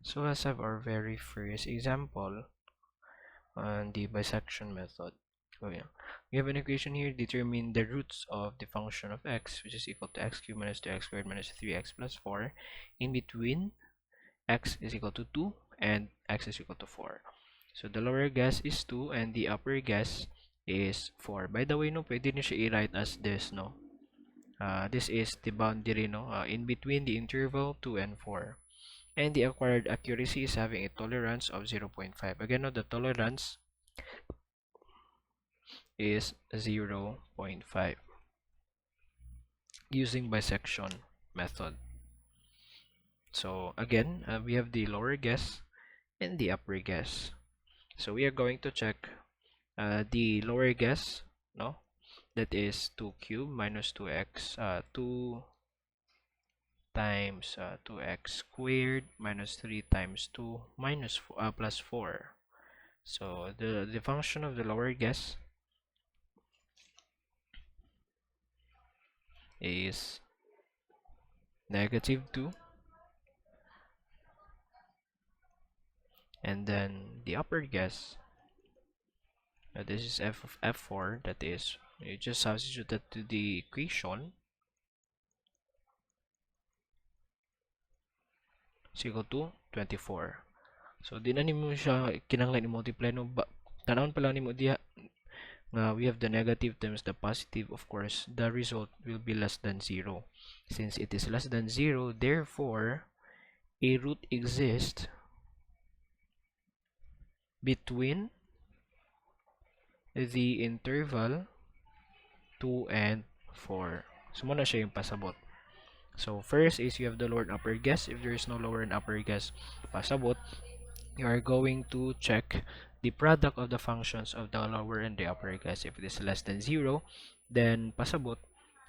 So let's have our very first example on the bisection method. So yeah, we have an equation here. Determine the roots of the function of x, which is equal to x cubed minus 2x squared minus 3x plus 4, in between x is equal to 2 and x is equal to 4. So the lower guess is 2 and the upper guess is 4. By the way, no, pwede nyo siya i-write as this, no? This is the boundary, no? In between the interval 2 and 4. And the acquired accuracy is having a tolerance of 0.5. Again, no, the tolerance is 0.5 using bisection method. So again, we have the lower guess and the upper guess. So we are going to check the lower guess, no? That is 2 cubed minus 2x, 2 times 2x squared minus 3 times 2 minus plus 4. So the function of the lower guess is negative 2, and then the upper guess, this is f of f4, that is, you just substitute that to the equation, is equal to 24. So di na nimo siya kinahanglan i-multiply, no, tanawon pa lang nimo diha nga we have the negative times the positive. Of course, the result will be less than 0. Since it is less than 0, therefore a root exists between the interval 2 and 4. So muna siya yung pasabot. So first is you have the lower and upper guess. If there is no lower and upper guess pasabot, you are going to check the product of the functions of the lower and the upper guess. If it is less than 0, then pasabot,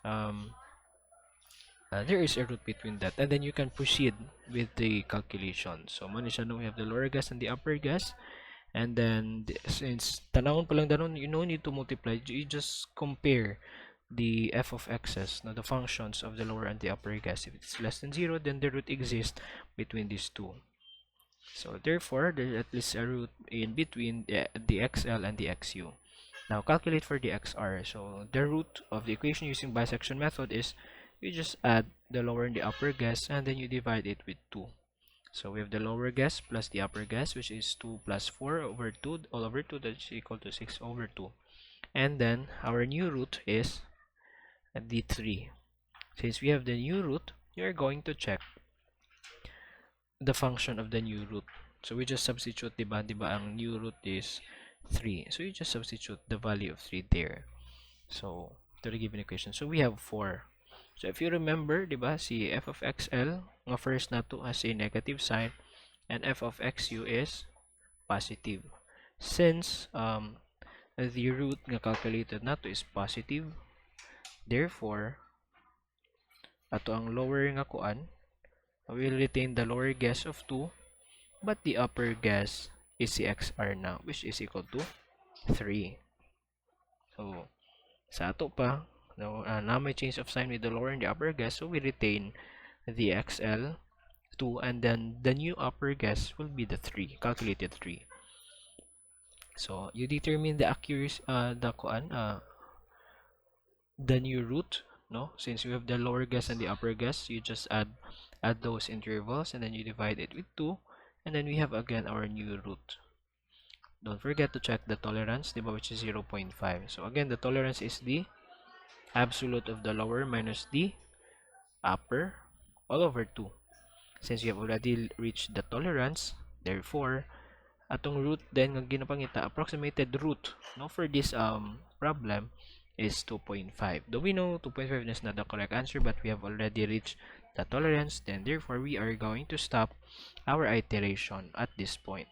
there is a root between that, and then you can proceed with the calculation. So muna siya, no, we have the lower guess and the upper guess. And then since tanawon pa lang danon, you no need to multiply, you just compare the f of x's, now the functions of the lower and the upper guess. If it's less than 0, then the root exists between these two. So therefore, there's at least a root in between the xl and the xu. Now calculate for the xr. So the root of the equation using bisection method is you just add the lower and the upper guess, and then you divide it with 2. So we have the lower guess plus the upper guess, which is 2 plus 4 over 2 all over 2, that's equal to 6 over 2. And then our new root is the 3. Since we have the new root, you are going to check the function of the new root. So we just substitute, diba ang new root is 3. So you just substitute the value of 3 there. So to the given equation, so we have 4. So if you remember, diba, si f of xl, nga first na to has a negative sign, and f of xu is positive. Since the root nga calculated na to is positive, therefore, ato ang lower nga kuan, will retain the lower guess of 2, but the upper guess is si xr now, which is equal to 3. So, sa ato pa, no, na may change of sign with the lower and the upper guess, so we retain the xl 2, and then the new upper guess will be the 3, calculated 3. So you determine the accuracy, the new root, no, since you have the lower guess and the upper guess, you just add those intervals, and then you divide it with 2, and then we have again our new root. Don't forget to check the tolerance, diba, which is 0.5. So again, the tolerance is the absolute of the lower minus the upper all over 2. Since you have already reached the tolerance, therefore atong root then nga ginapangita, approximated root, no, for this problem is 2.5. Though we know 2.5 is not the correct answer, but we have already reached the tolerance, then therefore we are going to stop our iteration at this point.